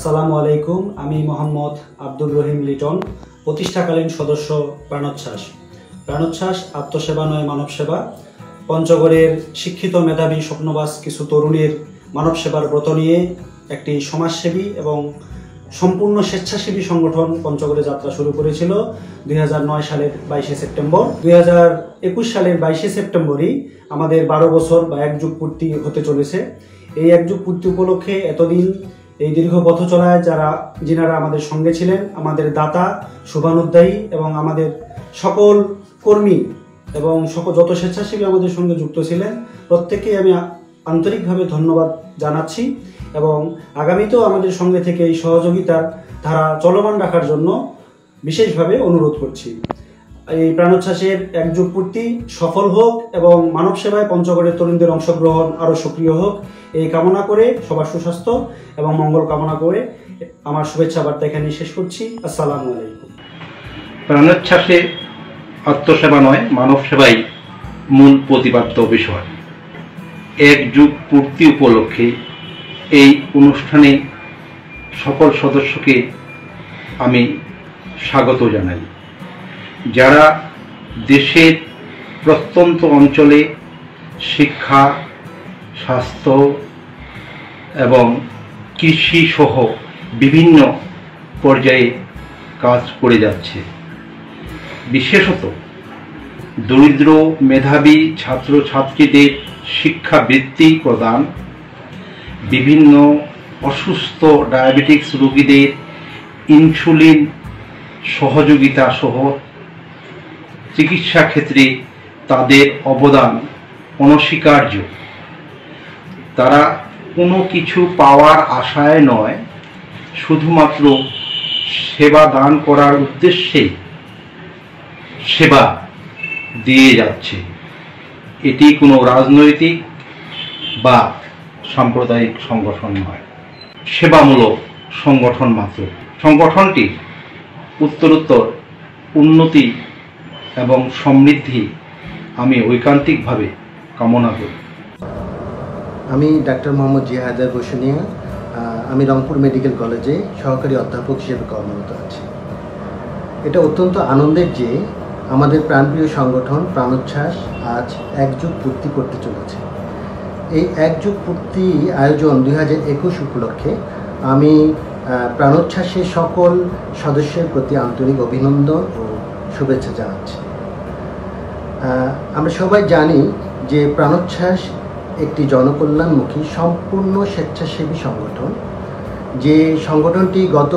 আসসালামু আলাইকুম। আমি মোহাম্মদ আব্দুর রহিম লিটন, প্রতিষ্ঠাকালীন সদস্য প্রাণোচ্ছ্বাস। প্রাণোচ্ছ্বাস আত্মসেবা নয় মানব সেবা। পঞ্চগড়ের শিক্ষিত মেধাবী স্বপ্নবাস কিছু তরুণীর মানব সেবার ব্রত নিয়ে একটি সমাজসেবী এবং সম্পূর্ণ স্বেচ্ছাসেবী সংগঠন পঞ্চগড়ে যাত্রা শুরু করেছিল 2009 সালের 22শে সেপ্টেম্বর। 2021 সালের 22শে সেপ্টেম্বরই আমাদের 12 বছর বা এক যুগ পূর্তি হতে চলেছে। এই এক যুগ পূর্তি উপলক্ষে এতদিন এই দীর্ঘ পথ চলায় যিনারা আমাদের সঙ্গে ছিলেন, আমাদের দাতা, শুভানুধ্যায়ী এবং আমাদের সকল কর্মী এবং যত স্বেচ্ছাসেবী আমাদের সঙ্গে যুক্ত ছিলেন, প্রত্যেককেই আমি আন্তরিকভাবে ধন্যবাদ জানাচ্ছি এবং আগামীতেও আমাদের সঙ্গে থেকে এই সহযোগিতার ধারা চলমান রাখার জন্য বিশেষভাবে অনুরোধ করছি। এই প্রাণোচ্ছ্বাসের এক যুগ পূর্তি সফল হোক এবং মানব সেবায় পঞ্চগড়ের তরুণদের অংশগ্রহণ আরও সক্রিয় হোক, এই কামনা করে সবার সুস্বাস্থ্য এবং মঙ্গল কামনা করে আমার শুভেচ্ছা বার্তা এখানে শেষ করছি। আসসালামু আলাইকুম। প্রাণোচ্ছ্বাসে আত্মসেবা নয় মানব সেবাই মূল প্রতিপাদ্য বিষয়। এক যুগ পূর্তি উপলক্ষে এই অনুষ্ঠানে সকল সদস্যকে আমি স্বাগত জানাই। যারা দেশের প্রত্যন্ত অঞ্চলে শিক্ষা, স্বাস্থ্য এবং কৃষি সহ বিভিন্ন পর্যায়ে কাজ করে যাচ্ছে, বিশেষত দরিদ্র মেধাবী ছাত্রছাত্রীদের শিক্ষাবৃত্তি প্রদান, বিভিন্ন অসুস্থ ডায়াবেটিক্স রোগীদের ইনসুলিন সহযোগিতা সহ চিকিৎসা ক্ষেত্রে তাদের অবদান অনস্বীকার্য। তারা কোনো কিছু পাওয়ার আশায় নয়, শুধুমাত্র সেবা দান করার উদ্দেশ্যে সেবা দিয়ে যাচ্ছে। এটি কোনো রাজনৈতিক বা সাম্প্রদায়িক সংগঠন নয়, সেবামূলক সংগঠন মাত্র। সংগঠনটি উত্তরোত্তর উন্নতি এবং সমৃদ্ধি আমি ঐকান্তিকভাবে কামনা করি। আমি ডাক্তার মোহাম্মদ জিহাদার বসুনিয়া। আমি রংপুর মেডিকেল কলেজে সহকারী অধ্যাপক হিসেবে কর্মরত আছি। এটা অত্যন্ত আনন্দের যে আমাদের প্রাণপ্রিয় সংগঠন প্রাণোচ্ছ্বাস আজ এক যুগ পূর্তি করতে চলেছে। এই এক যুগ পূর্তি আয়োজন 2021 উপলক্ষে আমি প্রাণোচ্ছ্বাসের সকল সদস্যের প্রতি আন্তরিক অভিনন্দন ও শুভেচ্ছা জানাচ্ছি। আমরা সবাই জানি যে প্রাণোচ্ছ্বাস একটি জনকল্যাণমুখী সম্পূর্ণ স্বেচ্ছাসেবী সংগঠন, যে সংগঠনটি গত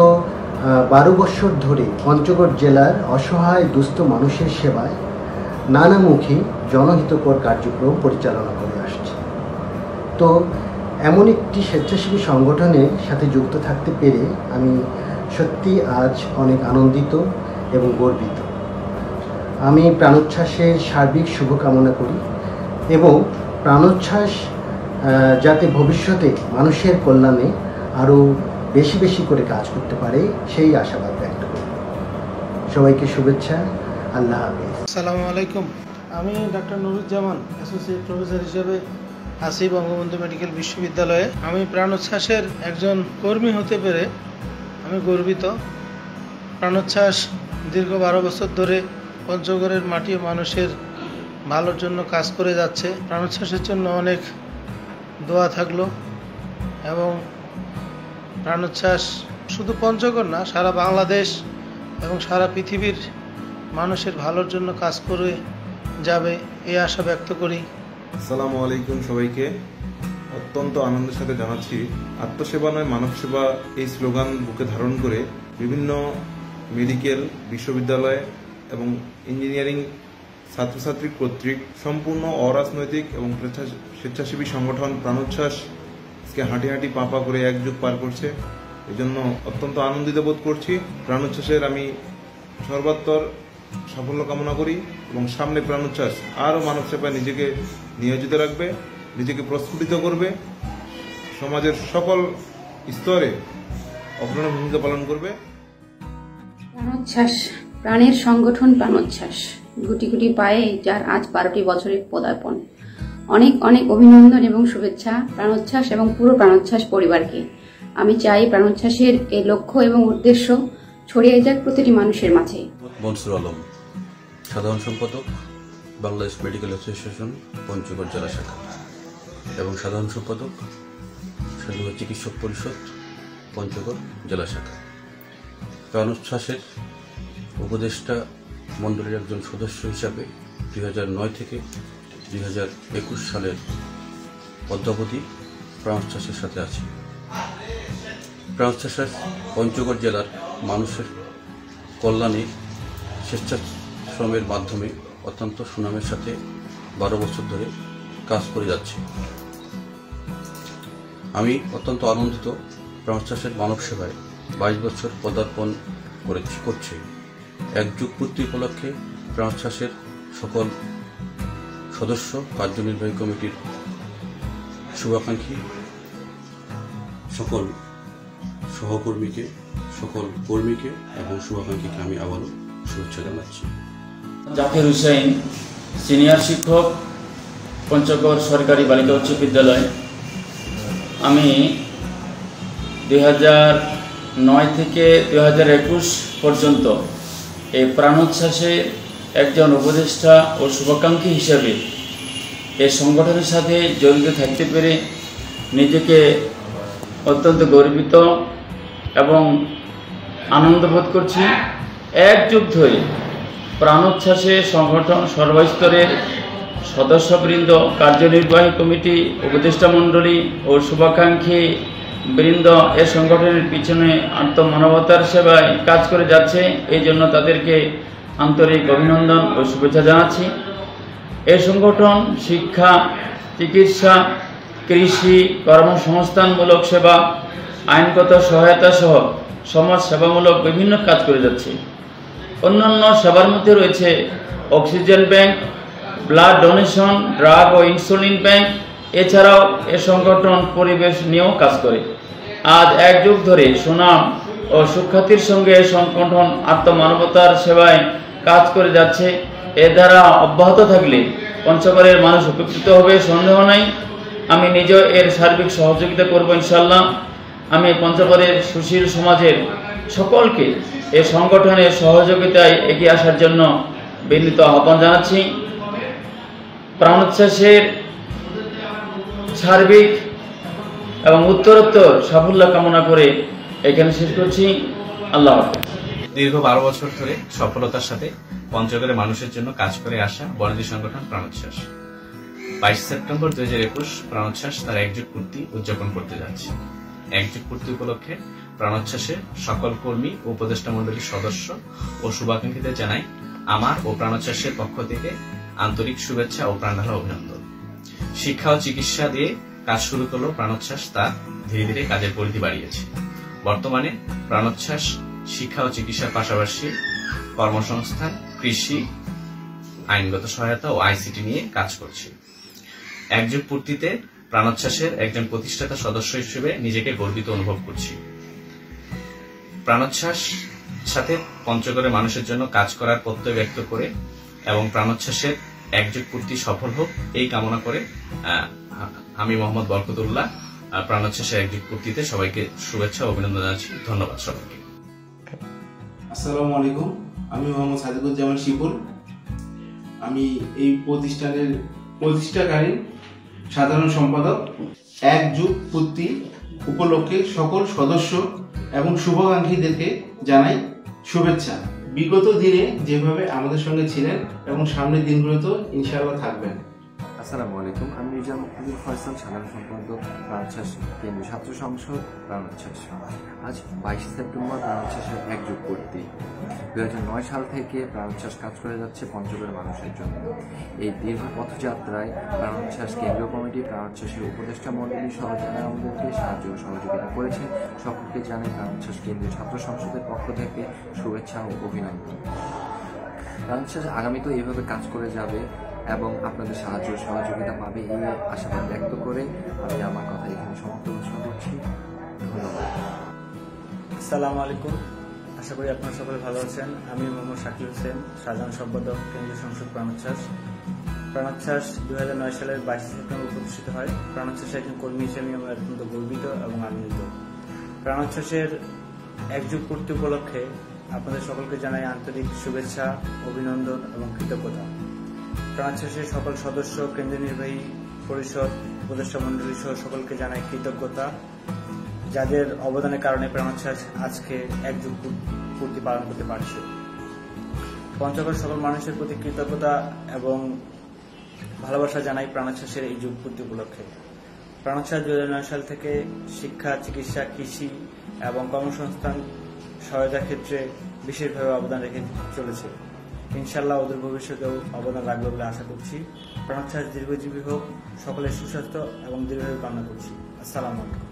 12 বছর ধরে পঞ্চগড় জেলার অসহায় দুস্থ মানুষের সেবায় নানামুখী জনহিতকর কার্যক্রম পরিচালনা করে আসছে। তো এমন একটি স্বেচ্ছাসেবী সংগঠনের সাথে যুক্ত থাকতে পেরে আমি সত্যি আজ অনেক আনন্দিত এবং গর্বিত। আমি প্রাণোচ্ছ্বাসের সার্বিক শুভকামনা করি এবং প্রাণোচ্ছ্বাস যাতে ভবিষ্যতে মানুষের কল্যাণে আরও বেশি বেশি করে কাজ করতে পারে সেই আশাবাদ ব্যক্ত করি। সবাইকে শুভেচ্ছা। আল্লাহ হাফেজ। আসসালামু আলাইকুম। আমি ডাক্তার নুরুজ্জামান, অ্যাসোসিয়েট প্রফেসর হিসেবে আছি বঙ্গবন্ধু মেডিকেল বিশ্ববিদ্যালয়ে। আমি প্রাণোচ্ছ্বাসের একজন কর্মী হতে পেরে আমি গর্বিত। প্রাণোচ্ছ্বাস দীর্ঘ 12 বছর ধরে পঞ্চগড়ের মাটি ও মানুষের ভালোর জন্য কাজ করে যাচ্ছে। প্রাণোচ্ছ্বাসের জন্য অনেক দোয়া থাকলো এবং প্রাণোচ্ছ্বাস শুধু পঞ্চগড় না, সারা বাংলাদেশ এবং সারা পৃথিবীর মানুষের ভালোর জন্য কাজ করে যাবে এই আশা ব্যক্ত করি। আসসালামু আলাইকুম সবাইকে। অত্যন্ত আনন্দের সাথে জানাচ্ছি, আত্মসেবা নয় মানব সেবা এই স্লোগান বুকে ধারণ করে বিভিন্ন মেডিকেল, বিশ্ববিদ্যালয় এবং ইঞ্জিনিয়ারিং ছাত্রছাত্রী কর্তৃক সম্পূর্ণ অরাজনৈতিক এবং স্বেচ্ছাসেবী সংগঠন প্রাণোচ্ছ্বাস আজকে হাঁটি হাঁটি পা করে এক যুগ পার করছে। এজন্য অত্যন্ত আনন্দিত বোধ করছি। প্রাণোচ্ছ্বাসের আমি সর্বাত্মক সাফল্য কামনা করি এবং সামনে প্রাণোচ্ছ্বাস আরও মানব সেবায় নিজেকে নিয়োজিত রাখবে, নিজেকে প্রস্ফুটিত করবে, সমাজের সকল স্তরে অগ্রণী ভূমিকা পালন করবে। প্রাণোচ্ছ্বাস প্রাণের সংগঠন প্রাণোচ্ছ্বাস গুটি গুটি পায়ে যার আজ 12টি বছরের পদার্পণ। অনেক অনেক অভিনন্দন এবং শুভেচ্ছা প্রাণোচ্ছ্বাস এবং পুরো প্রাণোচ্ছ্বাস পরিবারকে। আমি চাই প্রাণোচ্ছ্বাসের এই লক্ষ্য এবং উদ্দেশ্য ছড়িয়ে যাক প্রতিটি মানুষের মাঝে। মনসুর আলম, সাধারণ সম্পাদক, বাংলাদেশ মেডিকেল অ্যাসোসিয়েশন পঞ্চগড় জেলা শাখা এবং সাধারণ সম্পাদক স্বাধীনতা চিকিৎসক পরিষদ পঞ্চগড় জেলা শাখা। প্রাণোচ্ছ্বাসের উপদেষ্টা মণ্ডলীর একজন সদস্য হিসাবে 2009 থেকে 2021 সালের অদ্যাবধি প্রাণোচ্ছ্বাসের সাথে আছি। প্রাণোচ্ছ্বাস পঞ্চগড় জেলার মানুষের কল্যাণে স্বেচ্ছাশ্রমের মাধ্যমে অত্যন্ত সুনামের সাথে 12 বছর ধরে কাজ করে যাচ্ছে। আমি অত্যন্ত আনন্দিত প্রাণোচ্ছ্বাসের মানব সেবায় 22 বছর পদার্পণ করছে। এক যুগ পূর্তি উপলক্ষে প্রাণোচ্ছ্বাসের সকল সদস্য, কার্যনির্বাহী কমিটির শুভাকাঙ্ক্ষী, সকল সহকর্মীকে, সকল কর্মীকে এবং শুভাকাঙ্ক্ষীকে আমি আবারও শুভেচ্ছা জানাচ্ছি। জাকির হুসেন, সিনিয়র শিক্ষক, পঞ্চগড় সরকারি বালিকা উচ্চ বিদ্যালয়। আমি 2009 থেকে 2021 পর্যন্ত এই প্রাণোচ্ছ্বাসে একজন উপদেষ্টা ও শুভাকাঙ্ক্ষী হিসেবে এই সংগঠনের সাথে জড়িত থাকতে পেরে নিজেকে অত্যন্ত গর্বিত এবং আনন্দ বোধ করছি। এক যুগ ধরে প্রাণোচ্ছ্বাসে সংগঠন সর্বস্তরের সদস্যবৃন্দ, কার্যনির্বাহী কমিটি, উপদেষ্টা মণ্ডলী ও শুভাকাঙ্ক্ষী বৃন্দ এ সংগঠনের পিছনে আত্মমানবতার সেবায় কাজ করে যাচ্ছে। এই জন্য তাদেরকে আন্তরিক অভিনন্দন ও শুভেচ্ছা জানাচ্ছি। এই সংগঠন শিক্ষা, চিকিৎসা, কৃষি, কর্মসংস্থানমূলক সেবা, আইনগত সহায়তা সহ সমাজ সেবামূলক বিভিন্ন কাজ করে যাচ্ছে। অন্যান্য সেবার মধ্যে রয়েছে oxygen bank, blood donation, drug ও ইনসুলিন ব্যাংক। এছাড়াও এ সংগঠন পরিবেশ নিয়েও কাজ করে। আজ এক যুগ ধরে সুনাম ও সুখ্যাতির সঙ্গে এ সংগঠন আত্মমানবতার সেবায় কাজ করে যাচ্ছে। এ দ্বারা অব্যাহত থাকলে পঞ্চগড়ের মানুষ উপকৃত হবে, সন্দেহ নাই। আমি নিজেও এর সার্বিক সহযোগিতা করব ইনশাল্লাহ। আমি পঞ্চগড়ের সুশীল সমাজের সকলকে এই সংগঠনের সহযোগিতায় এগিয়ে আসার জন্য বিনীত আহ্বান জানাচ্ছি। প্রাণোচ্ছ্বাসের সার্বিক এবং উত্তরোত্তর সাফল্য কামনা করে এখানে শেষ করছি। আল্লাহ হাফেজ। দীর্ঘ 12 বছর ধরে সফলতার সাথে পঞ্চগড়ের মানুষের জন্য কাজ করে আসা বনেদি সংগঠন প্রাণোচ্ছ্বাস 22 সেপ্টেম্বর 2021 প্রাণোচ্ছ্বাস তার একযুগ পূর্তি উদযাপন করতে যাচ্ছে। একযুগ পূর্তি উপলক্ষে প্রাণোচ্ছ্বাসের সকল কর্মী ও উপদেষ্টা মণ্ডলীর সদস্য ও শুভাকাঙ্ক্ষীদের জানাই আমার ও প্রাণোচ্ছ্বাসের পক্ষ থেকে আন্তরিক শুভেচ্ছা ও প্রাণঢালা অভিনন্দন। শিক্ষা ও চিকিৎসা দিয়ে কাজ শুরু করলো প্রাণোচ্ছ্বাস, তা ধীরে ধীরে কাজের পরিধি বাড়িয়েছে। বর্তমানে প্রাণোচ্ছ্বাস শিক্ষা ও চিকিৎসার পাশাপাশি কর্মসংস্থান, কৃষি, আইনগত সহায়তা ও আইসিটি নিয়ে কাজ করছে। একযুগ পূর্তিতে প্রাণোচ্ছ্বাসের একজন প্রতিষ্ঠাতা সদস্য হিসেবে নিজেকে গর্বিত অনুভব করছি। প্রাণোচ্ছ্বাস সাথে পঞ্চগড়ের মানুষের জন্য কাজ করার প্রত্যয় ব্যক্ত করে এবং প্রাণোচ্ছ্বাসের একযুগ পূর্তি সফল হোক এই কামনা করে আমি মোহাম্মদ বরকতুল্লাহ প্রাণোচ্ছ্বাসের একযুগ পূর্তিতে সবাইকে শুভেচ্ছা ও অভিনন্দন জানাচ্ছি। ধন্যবাদ সবাইকে। আসসালামু আলাইকুম, আমি মোহাম্মদ সাদিকুজ্জামান শিপুল। আমি এই প্রতিষ্ঠানের প্রতিষ্ঠাকালীন সাধারণ সম্পাদক। এক যুগ পূর্তি উপলক্ষে সকল সদস্য এবং শুভাকাঙ্ক্ষীদেরকে জানাই শুভেচ্ছা। বিগত দিনে যেভাবে আমাদের সঙ্গে ছিলেন এবং সামনের দিনগুলোতেও ইনশাআল্লাহ থাকবেন। আসসালামু আলাইকুম, আমি নিজামুদ্দিন ফয়সাল, সাধারণ সম্পাদক, প্রাণোচ্ছ্বাস কেন্দ্রীয় ছাত্র সংসদ প্রাণোচ্ছ্বাস। আজ 22 সেপ্টেম্বর প্রাণোচ্ছ্বাসের একযুগ পূর্তি। 2009 সাল থেকে প্রাণোচ্ছ্বাস কাজ করে যাচ্ছে পঞ্চগড়ের মানুষের জন্য। এই দীর্ঘ পথযাত্রায় প্রাণোচ্ছ্বাস কেন্দ্রীয় কমিটি, প্রাণোচ্ছ্বাসের উপদেষ্টা মণ্ডলী সহ যারা আমাদেরকে সাহায্য ও সহযোগিতা করেছে সকলকে জানাই প্রাণোচ্ছ্বাস কেন্দ্রীয় ছাত্র সংসদের পক্ষ থেকে শুভেচ্ছা ও অভিনন্দন। প্রাণোচ্ছ্বাস আগামীতেও এইভাবে কাজ করে যাবে এবং আপনাদের সাহায্য সহযোগিতা পাবে এই আশাবাদ ব্যক্ত করে আমি আমার কথা এখানে সমাপ্ত ঘোষণা করছি। ধন্যবাদ। আসসালামু আলাইকুম, আশা করি আপনারা সকলে ভালো আছেন। আমি মোহাম্মদ শাকিল হোসেন, সাধারণ সম্পাদক, কেন্দ্রীয় সংসদ প্রাণোচ্ছ্বাস। প্রাণোচ্ছ্বাস 2009 সালের 22 সেপ্টেম্বর প্রতিষ্ঠিত হয়। প্রাণোচ্ছ্বাসের একজন কর্মী হিসেবে আমি অত্যন্ত গর্বিত এবং আনন্দিত। প্রাণোচ্ছ্বাসের এক যুগ পূর্তি উপলক্ষে আপনাদের সকলকে জানাই আন্তরিক শুভেচ্ছা, অভিনন্দন এবং কৃতজ্ঞতা। প্রাণোচ্ছ্বাসের সকল সদস্য, কেন্দ্রীয় নির্বাহী পরিষদ, উপদেষ্টা মণ্ডলী সহ সকলকে জানাই কৃতজ্ঞতা, যাদের অবদানের কারণে প্রাণোচ্ছ্বাস আজকে এক যুগ পূর্তি পালন করতে পারছে। পঞ্চগড় সকল মানুষের প্রতি কৃতজ্ঞতা এবং ভালোবাসা জানাই প্রাণোচ্ছ্বাসের এই যুগ পূর্তি উপলক্ষে। প্রাণোচ্ছ্বাস 2009 সাল থেকে শিক্ষা, চিকিৎসা, কৃষি এবং কর্মসংস্থান সহায়তার ক্ষেত্রে বিশেষভাবে অবদান রেখে চলেছে। ইনশাল্লাহ ওদের ভবিষ্যতেও অবদান রাখবে বলে আশা করছি। প্রাণোচ্ছ্বাস দীর্ঘজীবী হোক, সকলের সুস্বাস্থ্য এবং দীর্ঘায়ু কামনা করছি। আসসালামু আলাইকুম।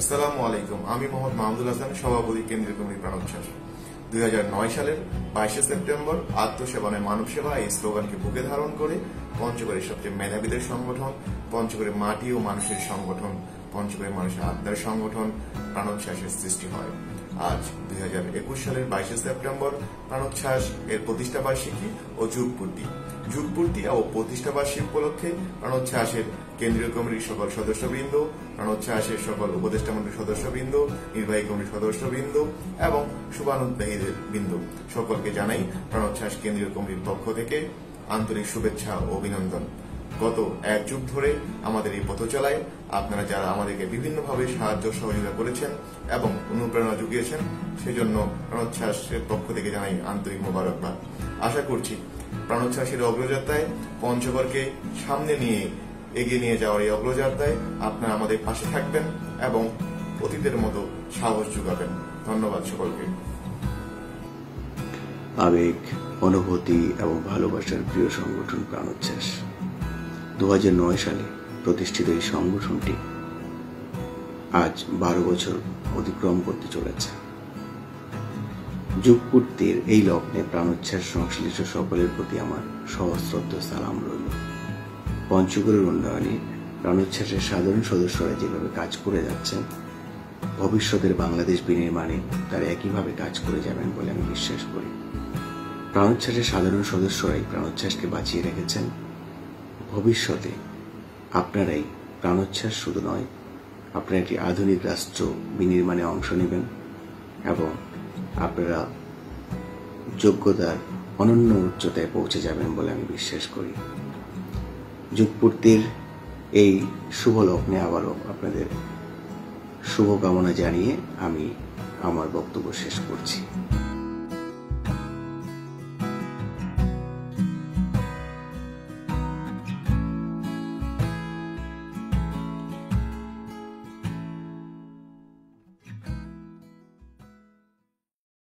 আসসালামু আলাইকুম। আমি মোহাম্মদ মাহমুদুল হাসান, সভাপতি কেন্দ্রীয় কমিটি প্রাণোচ্ছ্বাস। 2009 সালের 22 সেপ্টেম্বর আত্মসেবা নয় মানব সেবা এই স্লোগানকে বুকে ধারণ করে পঞ্চগড়ের সবচেয়ে মেধাবীদের সংগঠন, পঞ্চগড়ের মাটি ও মানুষের সংগঠন, পঞ্চগড়ের মানুষের আত্মার সংগঠন প্রাণোচ্ছ্বাসের সৃষ্টি হয়। আজ 2021 সালের 22 সেপ্টেম্বর প্রাণোচ্ছ্বাস এর প্রতিষ্ঠা বার্ষিকী ও যুগপূর্তি ও প্রতিষ্ঠা বার্ষিকী উপলক্ষে প্রাণোচ্ছ্বাসের কেন্দ্রীয় কমিটির সকল সদস্যবৃন্দ, প্রাণোচ্ছ্বাসের সকল উপদেষ্টা মন্ডলীর সদস্যবৃন্দ, নির্বাহী কমিটির সদস্যবৃন্দ এবং শুভানুধ্যায়ীদের বৃন্দ সকলকে জানাই প্রাণোচ্ছ্বাস কেন্দ্রীয় কমিটির পক্ষ থেকে আন্তরিক শুভেচ্ছা ও অভিনন্দন। গত এক যুগ ধরে আমাদের এই পথচলায় আপনারা যারা আমাদেরকে বিভিন্নভাবে সাহায্য সহযোগিতা করেছেন এবং অনুপ্রেরণা জুগিয়েছেন, সেজন্য প্রাণোচ্ছ্বাসের পক্ষ থেকে জানাই আন্তরিক মোবারকবাদ। আশা করছি প্রাণোচ্ছ্বাসের অগ্রযাত্রায় পঞ্চগড়কে সামনে নিয়ে এগিয়ে নিয়ে যাওয়ার এই অগ্রযাত্রায় আপনারা আমাদের পাশে থাকবেন এবং অতীতের মতো সাহস যোগাবেন। ধন্যবাদ সকলকে। আবেগ, অনুভূতি এবং ভালোবাসার প্রিয় সংগঠন প্রাণোচ্ছ্বাস। 2009 সালে প্রতিষ্ঠিত এই সংগঠনটি আজ 12 বছর অতিক্রম করতে চলেছে। যুগপূর্তির এই লগ্নে প্রাণোচ্ছ্বাস সংশ্লিষ্ট সকলের প্রতি আমার সহস্রদ্ধ সালাম রইল। পঞ্চগড়ের উন্নয়নে প্রাণোচ্ছ্বাসের সাধারণ সদস্যরা যেভাবে কাজ করে যাচ্ছেন, ভবিষ্যতের বাংলাদেশ বিনির্মাণে তারা একইভাবে কাজ করে যাবেন বলে আমি বিশ্বাস করি। প্রাণোচ্ছ্বাসের সাধারণ সদস্যরাই প্রাণোচ্ছ্বাসকে বাঁচিয়ে রেখেছেন। ভবিষ্যতে আপনারাই প্রাণোচ্ছ্বাস শুধু নয়, আপনারা একটি আধুনিক রাষ্ট্র বিনির্মাণে অংশ নেবেন এবং আপনারা যোগ্যতার অনন্য উচ্চতায় পৌঁছে যাবেন বলে আমি বিশ্বাস করি। যুগপূর্তির এই শুভ লগ্নে আবারও আপনাদের শুভকামনা জানিয়ে আমি আমার বক্তব্য শেষ করছি।